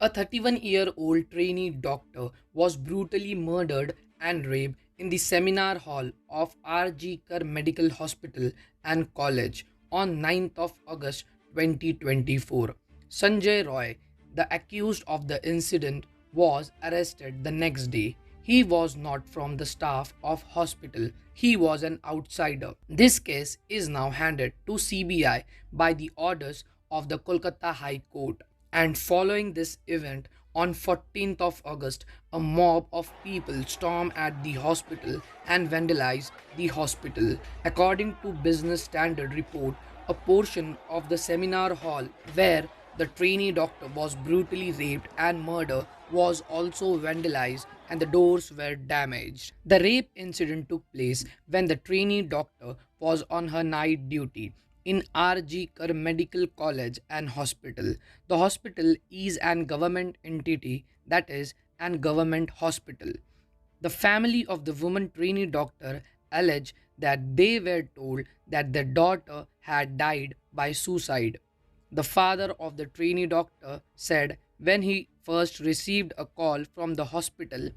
A 31-year-old trainee doctor was brutally murdered and raped in the seminar hall of R.G. Kar Medical Hospital and College on 9th of August 2024. Sanjay Roy, the accused of the incident, was arrested the next day. He was not from the staff of hospital. He was an outsider. This case is now handed to CBI by the orders of the Kolkata High Court. And following this event, on 14th of August, a mob of people stormed at the hospital and vandalized the hospital. According to Business Standard report, a portion of the seminar hall where the trainee doctor was brutally raped and murdered was also vandalized and the doors were damaged. The rape incident took place when the trainee doctor was on her night duty in R.G. Kar Medical College and Hospital. The hospital is an government entity, that is, an government hospital. The family of the woman trainee doctor alleged that they were told that their daughter had died by suicide. The father of the trainee doctor said when he first received a call from the hospital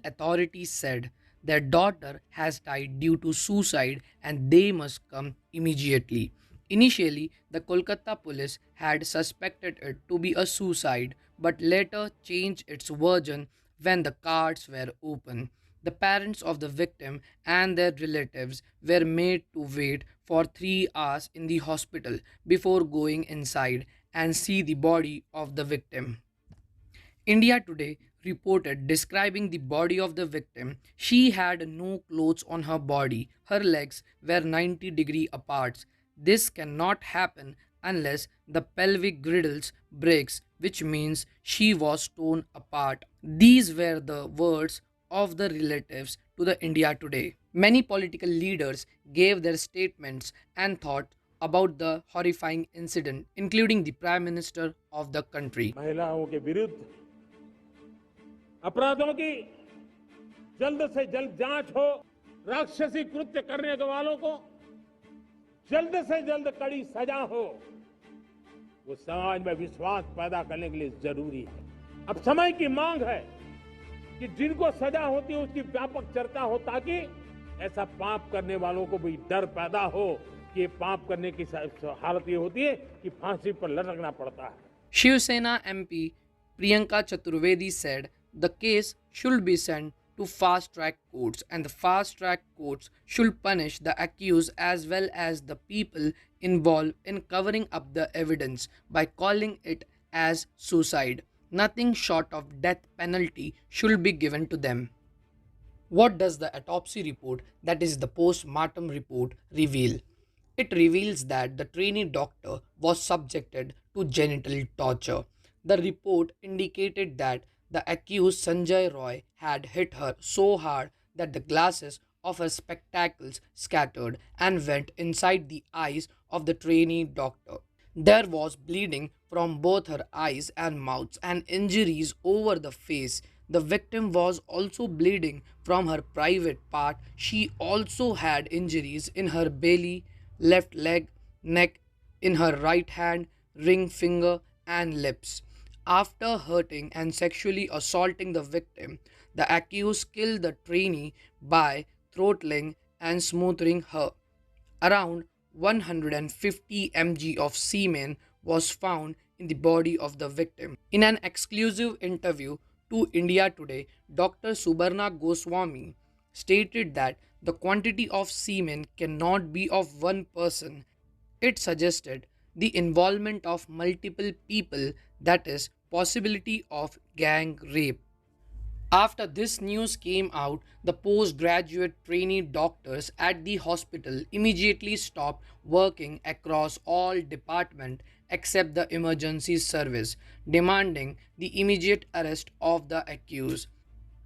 authorities said their daughter has died due to suicide and they must come immediately. Initially, the Kolkata police had suspected it to be a suicide but later changed its version when the cards were open. The parents of the victim and their relatives were made to wait for 3 hours in the hospital before going inside and see the body of the victim. India Today reported describing the body of the victim. She had no clothes on her body. Her legs were 90-degree apart. This cannot happen unless the pelvic girdles breaks, which means she was torn apart. These were the words of the relatives to the India Today. Many political leaders gave their statements and thought about the horrifying incident, including the Prime Minister of the country. महिलाओं के विरुद्ध अपराधों की जल्द से जल्द जांच हो, राक्षसी कृत्य करने वालों को जल्द से जल्द कड़ी सजा हो, वो समाज में विश्वास पैदा करने के लिए जरूरी है। अब समय की मांग है कि जिनको सजा होती है उसकी व्यापक चर्चा हो ताकि ऐसा पाप करने वालों को भी डर पैदा हो कि ये पाप करने की हालत ये होती है कि फांसी पर लटकना पड़ता है। Shiv Sena MP Priyanka Chaturvedi said the case should be sent to fast track courts and the fast track courts should punish the accused as well as the people involved in covering up the evidence by calling it as suicide. Nothing short of death penalty should be given to them. What does the autopsy report, that is the post-mortem report, reveal? It reveals that the trainee doctor was subjected to genital torture. The report indicated that the accused Sanjay Roy had hit her so hard that the glasses of her spectacles scattered and went inside the eyes of the trainee doctor. There was bleeding from both her eyes and mouths and injuries over the face. The victim was also bleeding from her private part. She also had injuries in her belly, left leg, neck, in her right hand, ring finger, and lips. After hurting and sexually assaulting the victim, the accused killed the trainee by throttling and smothering her. Around 150 mg of semen was found in the body of the victim. In an exclusive interview to India Today, Dr. Subarna Goswami stated that the quantity of semen cannot be of one person. It suggested the involvement of multiple people, that is, possibility of gang rape. After this news came out, the postgraduate trainee doctors at the hospital immediately stopped working across all departments except the emergency service, demanding the immediate arrest of the accused.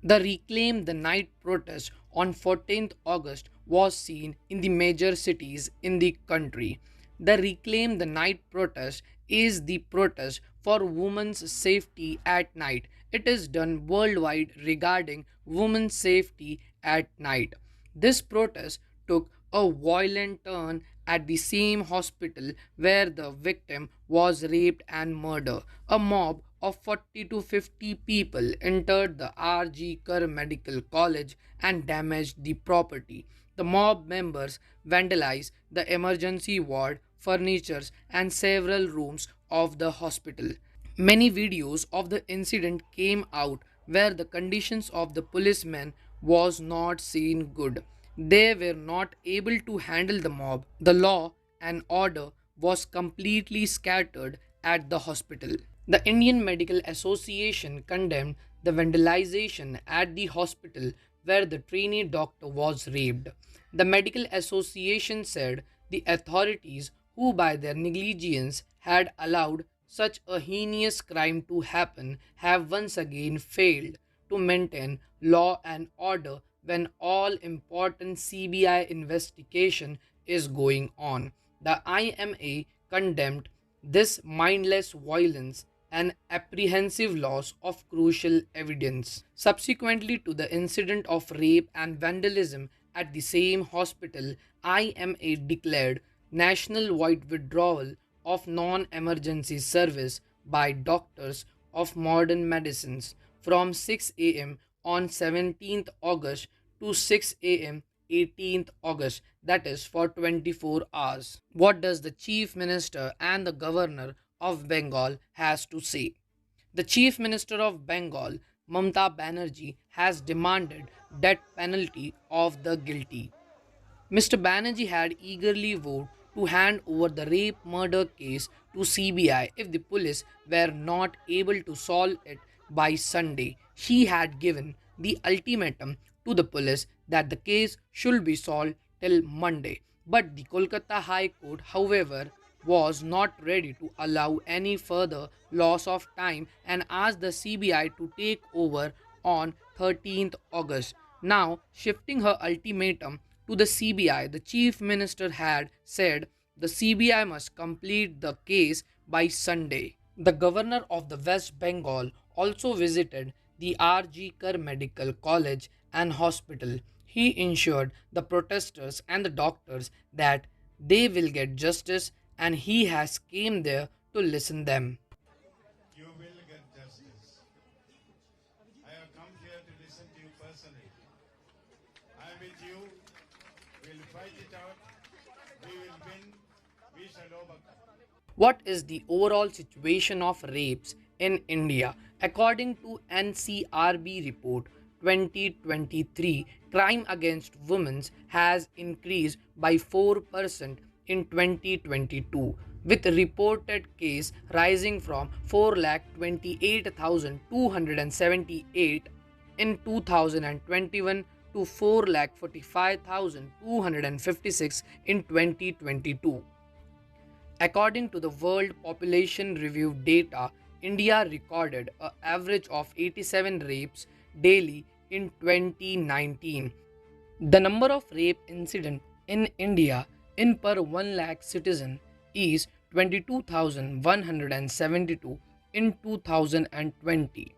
The Reclaim the Night protest on 14th August was seen in the major cities in the country. The Reclaim the Night protest is the protest for women's safety at night. It is done worldwide regarding women's safety at night. This protest took a violent turn at the same hospital where the victim was raped and murdered. A mob of 40 to 50 people entered the R.G. Kar Medical College and damaged the property. The mob members vandalized the emergency ward, furniture, and several rooms of the hospital. Many videos of the incident came out where the conditions of the policemen was not seen good. They were not able to handle the mob. The law and order was completely scattered at the hospital. The Indian Medical Association condemned the vandalization at the hospital where the trainee doctor was raped. The Medical Association said the authorities, who by their negligence had allowed such a heinous crime to happen, have once again failed to maintain law and order when all important CBI investigation is going on. The IMA condemned this mindless violence and apprehensive loss of crucial evidence. Subsequently to the incident of rape and vandalism at the same hospital, IMA declared national-wide withdrawal of non-emergency service by doctors of modern medicines from 6 a.m. on 17th August to 6 a.m. 18th August, that is for 24 hours. What does the Chief Minister and the Governor of Bengal has to say? The Chief Minister of Bengal, Mamata Banerjee, has demanded death penalty of the guilty. Mr. Banerjee had eagerly vowed to hand over the rape murder case to CBI if the police were not able to solve it by Sunday. She had given the ultimatum to the police that the case should be solved till Monday. But the Kolkata High Court, however, was not ready to allow any further loss of time and asked the CBI to take over on 13th August. Now, shifting her ultimatum to the CBI, the Chief Minister had said the CBI must complete the case by Sunday. The Governor of the West Bengal also visited the R.G. Kar Medical College and Hospital. He ensured the protesters and the doctors that they will get justice, and he has came there to listen them. You will get justice. I have come here to listen to you personally. I am with you. We'll fight it out. We will win. We shall overcome. What is the overall situation of rapes in India? According to NCRB report 2023, crime against women has increased by 4% in 2022, with reported case rising from 428,278 in 2021 to 445,256 in 2022. According to the World Population Review data, India recorded an average of 87 rapes daily in 2019. The number of rape incidents in India in per 1 lakh citizen is 22,172 in 2020.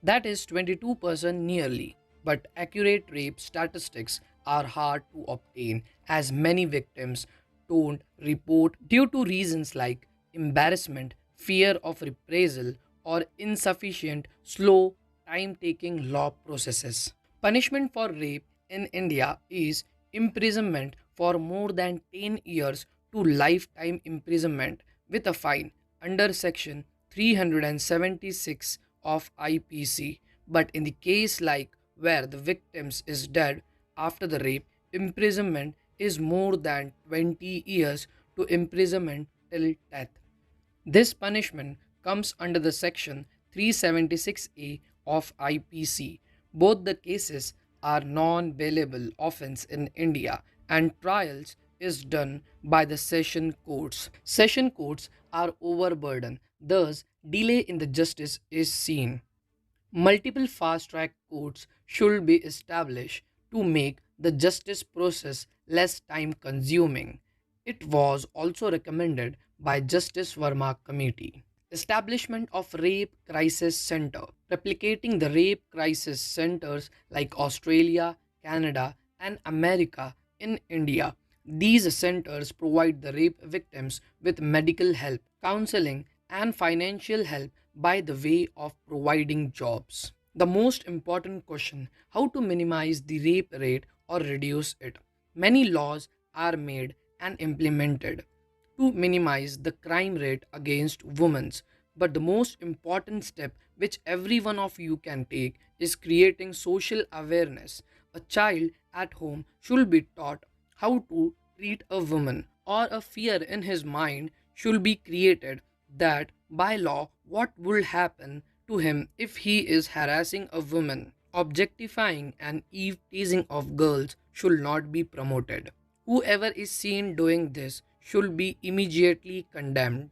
That is 22% nearly, but accurate rape statistics are hard to obtain as many victims don't report due to reasons like embarrassment, fear of reprisal, or insufficient, slow, time taking law processes. Punishment for rape in India is imprisonment for more than 10 years to lifetime imprisonment with a fine under Section 376 of IPC. But in the case like where the victims is dead after the rape, imprisonment is more than 20 years to imprisonment till death. This punishment comes under the section 376A of IPC. Both the cases are non-bailable offense in India and trials is done by the session courts. Session courts are overburdened, thus delay in the justice is seen. Multiple fast-track courts should be established to make the justice process less time-consuming. It was also recommended by Justice Verma Committee. Establishment of Rape Crisis Center, replicating the rape crisis centers like Australia, Canada, and America in India. These centers provide the rape victims with medical help, counseling, and financial help by the way of providing jobs. The most important question: how to minimize the rape rate or reduce it. Many laws are made and implemented to minimize the crime rate against women. But the most important step which every one of you can take is creating social awareness. A child at home should be taught how to treat a woman, or a fear in his mind should be created that by law what will happen to him if he is harassing a woman. Objectifying and eve teasing of girls should not be promoted. Whoever is seen doing this should be immediately condemned.